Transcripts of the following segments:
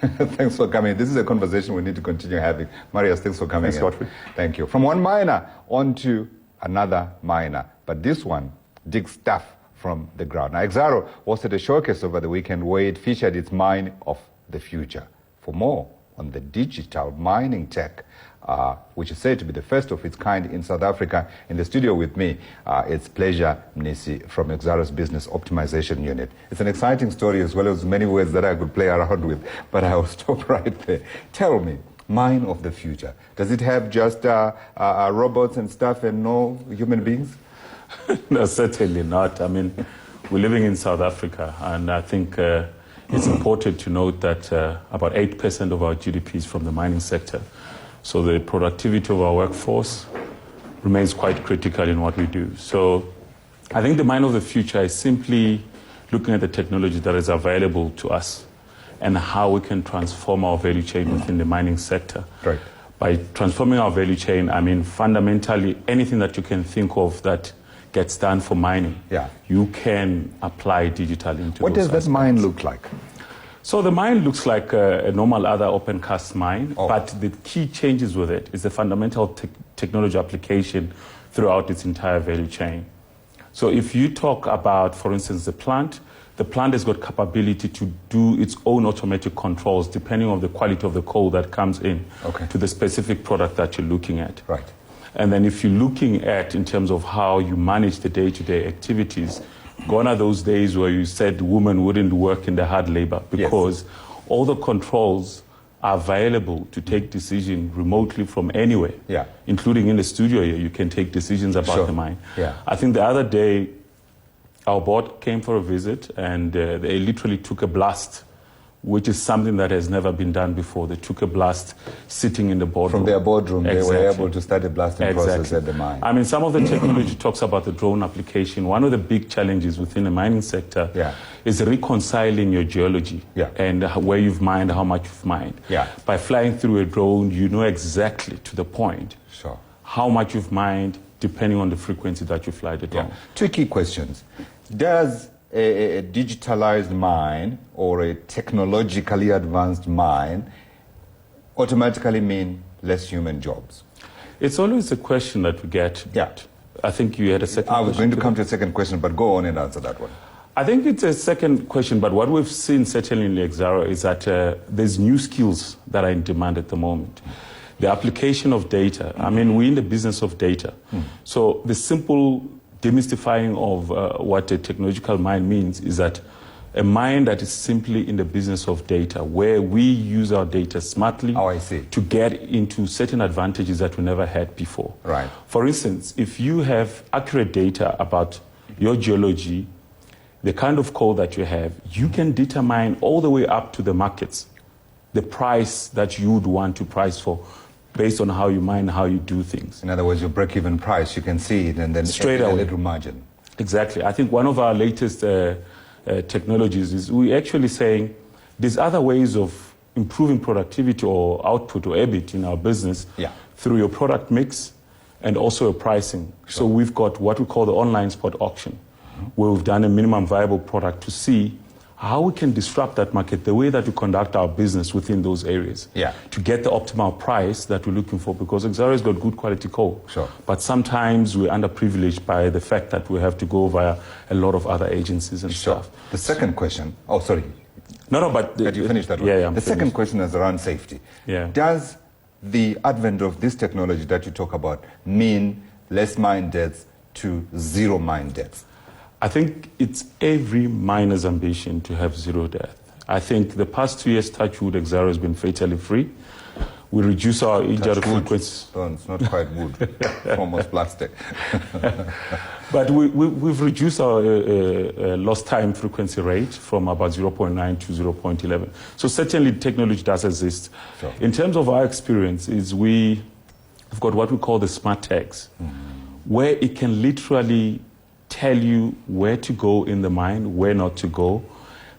Thanks for coming. This is a conversation we need to continue having. Marius, thanks for coming. Thanks, Godfrey. Thank you. From one miner on to another miner, but this one digs stuff from the ground. Now, Exxaro hosted a showcase over the weekend where it featured its mine of the future. For more on the digital mining tech, which is said to be the first of its kind in South Africa, in the studio with me, it's Pleasure Mnisi from Exxaro's Business Optimization Unit. It's an exciting story as well as many words that I could play around with, but I will stop right there. Tell me, mine of the future, does it have just robots and stuff and no human beings? No, certainly not. I mean, we're living in South Africa, and I think it's important to note that about 8% of our GDP is from the mining sector. So the productivity of our workforce remains quite critical in what we do. So I think the mine of the future is simply looking at the technology that is available to us and how we can transform our value chain within the mining sector. Right. By transforming our value chain, I mean fundamentally anything that you can think of that gets done for mining, you can apply digital into What does that mine look like? So the mine looks like a normal other open cast mine, but the key changes with it is the fundamental technology application throughout its entire value chain. So if you talk about, for instance, the plant has got capability to do its own automatic controls depending on the quality of the coal that comes in to the specific product that you're looking at. Right. And then if you're looking at in terms of how you manage the day-to-day activities, gone are those days where you said women wouldn't work in the hard labor because all the controls are available to take decisions remotely from anywhere, including in the studio here. You can take decisions about the mine. I think the other day, our board came for a visit and they literally took a blast, which is something that has never been done before. They took a blast sitting in the boardroom. From their boardroom, they were able to start a blasting process at the mine. I mean, some of the technology talks about the drone application. One of the big challenges within the mining sector is reconciling your geology and where you've mined, how much you've mined. By flying through a drone, you know exactly to the point how much you've mined, depending on the frequency that you fly the drone. Two key questions. Does a digitalized mine or a technologically advanced mine automatically mean less human jobs? It's always a question that we get. I think you had a second question. I was going to come to a second question, but go on and answer that one. I think it's a second question, but what we've seen certainly in Exxaro is that there's new skills that are in demand at the moment. The application of data. I mean, we're in the business of data. So the simple demystifying of what a technological mine means is that a mine that is simply in the business of data, where we use our data smartly to get into certain advantages that we never had before. Right. For instance, if you have accurate data about your geology, the kind of coal that you have, you can determine all the way up to the markets, the price that you would want to price for, based on how you mine, how you do things. In other words, your break-even price, you can see it and then straight away. A little margin. Exactly. I think one of our latest technologies is we're actually saying there's other ways of improving productivity or output or EBIT in our business through your product mix and also your pricing. So we've got what we call the online spot auction, where we've done a minimum viable product to see how we can disrupt that market, the way that we conduct our business within those areas to get the optimal price that we're looking for, because Exxaro has got good quality coal. But sometimes we're underprivileged by the fact that we have to go via a lot of other agencies and stuff. The second question, but you finished that one. The second question is around safety. Does the advent of this technology that you talk about mean less mine deaths to zero mine deaths? I think it's every miner's ambition to have zero death. I think the past 2 years, touchwood, Exxaro has been fatally free. We reduce our injury frequency. It's not quite wood, it's almost plastic. But we've reduced our lost time frequency rate from about 0.9 to 0.11. So certainly technology does exist. In terms of our experience, we've got what we call the smart tags, where it can literally tell you where to go in the mine, where not to go,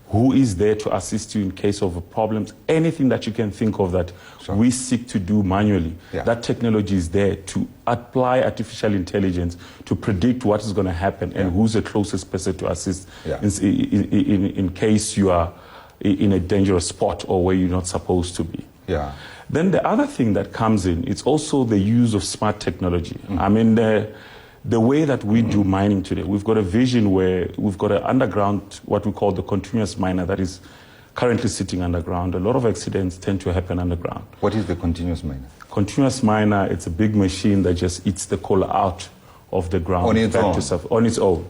who is there to assist you in case of problems, anything that you can think of that we seek to do manually. That technology is there to apply artificial intelligence to predict what is going to happen and who's the closest person to assist in case you are in a dangerous spot or where you're not supposed to be. Yeah. Then the other thing that comes in, it's also the use of smart technology. I mean, the way that we do mining today, we've got a vision where we've got an underground, what we call the continuous miner, that is currently sitting underground. A lot of accidents tend to happen underground. What is the continuous miner? Continuous miner, it's a big machine that just eats the coal out of the ground. On its own? On its own.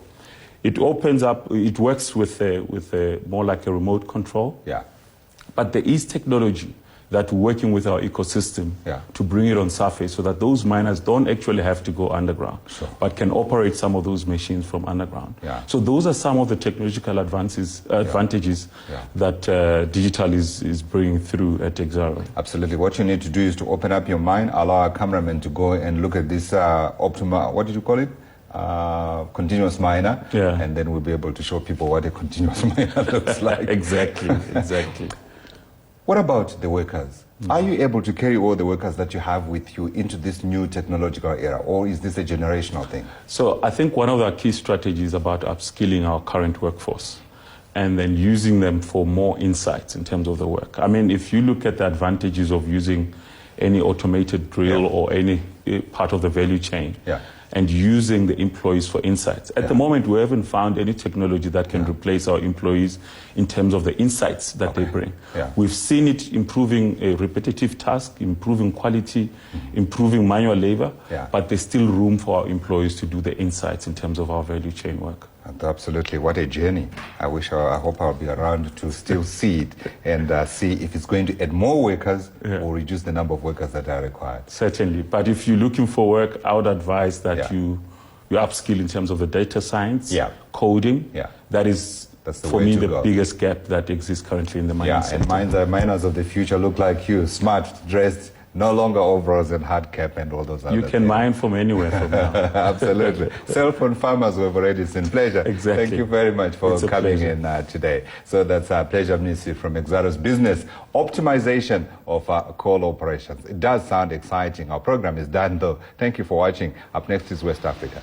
It opens up, it works with more like a remote control. Yeah. But there is technology that we're working with our ecosystem to bring it on surface so that those miners don't actually have to go underground, but can operate some of those machines from underground. Yeah. So those are some of the technological advantages that digital is bringing through at Exxaro. Absolutely. What you need to do is to open up your mind, allow our cameraman to go and look at this what did you call it? Continuous miner. Yeah. And then we'll be able to show people what a continuous miner looks like. Exactly, exactly. What about the workers? Are you able to carry all the workers that you have with you into this new technological era, or is this a generational thing? So I think one of our key strategies is about upskilling our current workforce and then using them for more insights in terms of the work. I mean, if you look at the advantages of using any automated drill or any part of the value chain, and using the employees for insights. At the moment, we haven't found any technology that can replace our employees in terms of the insights that they bring. We've seen it improving a repetitive task, improving quality, improving manual labor, but there's still room for our employees to do the insights in terms of our value chain work. Absolutely. What a journey. I hope I'll be around to still see it and see if it's going to add more workers or reduce the number of workers that are required. Certainly. But if you're looking for work, I would advise that you upskill in terms of the data science, coding. That is, for me, the biggest gap that exists currently in the mining sector. And miners of the future look like you, smart, dressed, no longer overalls and hard cap and all those other things. You can mine from anywhere from now. Absolutely. Cell phone farmers we've already seen. Pleasure. Exactly. Thank you very much for coming in today. So that's our Pleasure Mnisi from Exxaro's business optimization of coal operations. It does sound exciting. Our program is done though. Thank you for watching. Up next is West Africa.